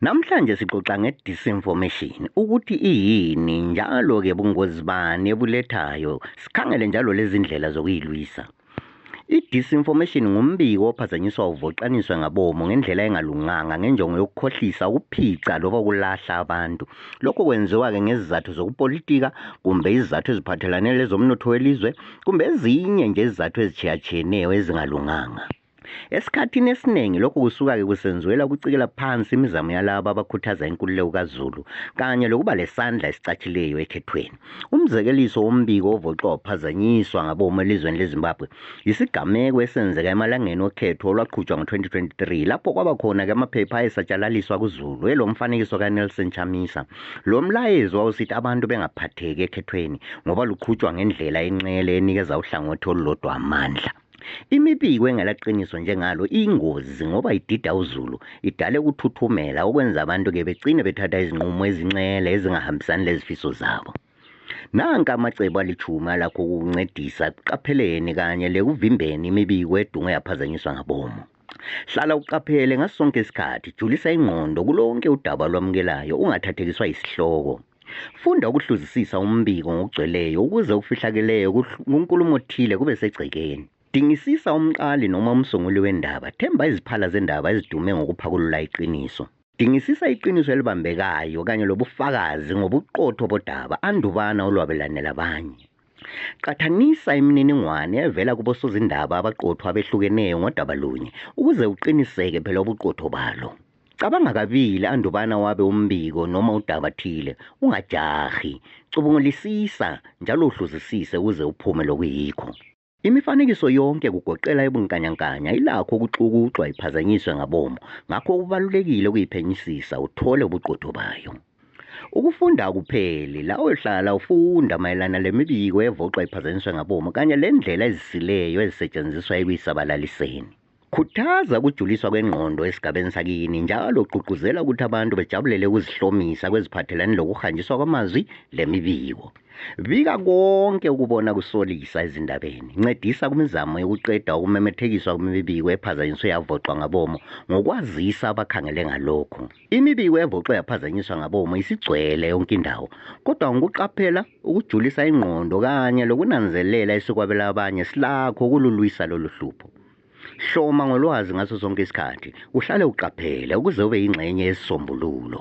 Namhlanje sixoxa nge-disinformation ukuthi iyini njalo-ke bungozi bani ebulethayo sikhangele njalo lezi ndlela zokuyilwisa. I-disinformation ngumbiko ophazanyiswa uvoxaniswe ngabomo ngendlela engalunganga ngenjongo yokukhohlisa, ukuphica loba ukulahla abantu. Lokho kwenziwa-ke ngezizathu zokupolitika kumbe izizathu eziphathelane lezomnotho welizwe kumbe ezinye nje izizathu ezitshiyatshiyeneyo ezingalunganga. Esikhathini esiningi lokhu kusuka-ke kusenziwela ukucikela phansi imizamo yalabo abakhuthaza inkululeko kaZulu kanye lokuba lesandla esicatshileyo ekhethweni. Umzekeliso wombiko ovoxwa waphazanyiswa ngabomo elizweni leZimbabwe yisigameko esenzeka emalangeni okhetho olwaqhutshwa ngo-2023 lapho kwaba khona-ke amaphepha ayesatshalaliswa kuZulu elo mfanekiso kaNelson Chamisa. Lo mlayezo wawusithi abantu bengaphatheki ekhethweni ngoba luqhutshwa ngendlela enqele enikeza uhlangothi olulodwa amandla. Imibiko engelaqiniso njengalo iyingozi ngoba idida uZulu, idale ukuthuthumela okwenza abantu-ke begcine bethatha izinqumo ezincele ezingahambisani lezifiso zabo. Nanka amacebo alitshumi alakho ukuncedisa ekuqapheleni kanye lekuvimbeni imibiko edunge yaphazanyiswa ngabomo. Hlala uqaphele ngaso sonke isikhathi, julisa ingqondo kulonke udaba lwamukelayo, ungathathekiswa isihloko. Funda ukuhluzisisa umbiko ngokugcweleyo ukuze ukufihlakeleyo kunkulumo othile kube segcekeni. Dingisisa umqali noma umsunguli wendaba, themba iziphala zendaba ezidume ngokuphakulula iqiniso. Dingisisa iqiniso elibambekayo kanye lobufakazi ngobuqotho bodaba andubana olwabelanela abanye. Qathanisa imininingwane evela kubosozindaba abaqotho abehlukeneyo ngodaba lunye ukuze uqiniseke phela ubuqotho balo. Cabanga kabili andubana wabe umbiko noma udaba thile, ungajahi, cubungulisisa njalo uhluzisise ukuze uphume lokuyikho. Imifanekiso yonke kugoqela ebunkanyankanya ilakho ukuxukuxwa iphazanyiswe ngabomo, ngakho kubalulekile ukuyiphenyisisa uthole ubuqotho bayo. Ukufunda akupheli, lawo hlala ufunda mayelana lemibiko evoxwa iphazanyiswe ngabomo kanye lendlela ezisileyo ezisetshenziswa ekuyisabalaliseni. Khuthaza ukujuliswa kwengqondo esigabeni sakini njalo ugqugquzela ukuthi abantu bejabulele ukuzihlomisa kweziphathelane lokuhanjiswa kwamazwi lemibiko. Bika konke ukubona kusolisa ezindabeni. Ncedisa kumizamo yokuqeda ukumemethekiswa kwemibiko ephazanyiswe yavoxwa ngabomo ngokwazisa abakhangele ngalokho. Imibiko evoxwa yaphazanyiswa ngabomo isigcwele yonke indawo, kodwa ngokuqaphela, ukujulisa ingqondo kanye lokunanzelela esikwabela abanye silakho ukululwisa lolu hlupho. Hloma ngolwazi ngaso sonke isikhathi, uhlale uqaphele ukuze ube yingxenye yesisombululo.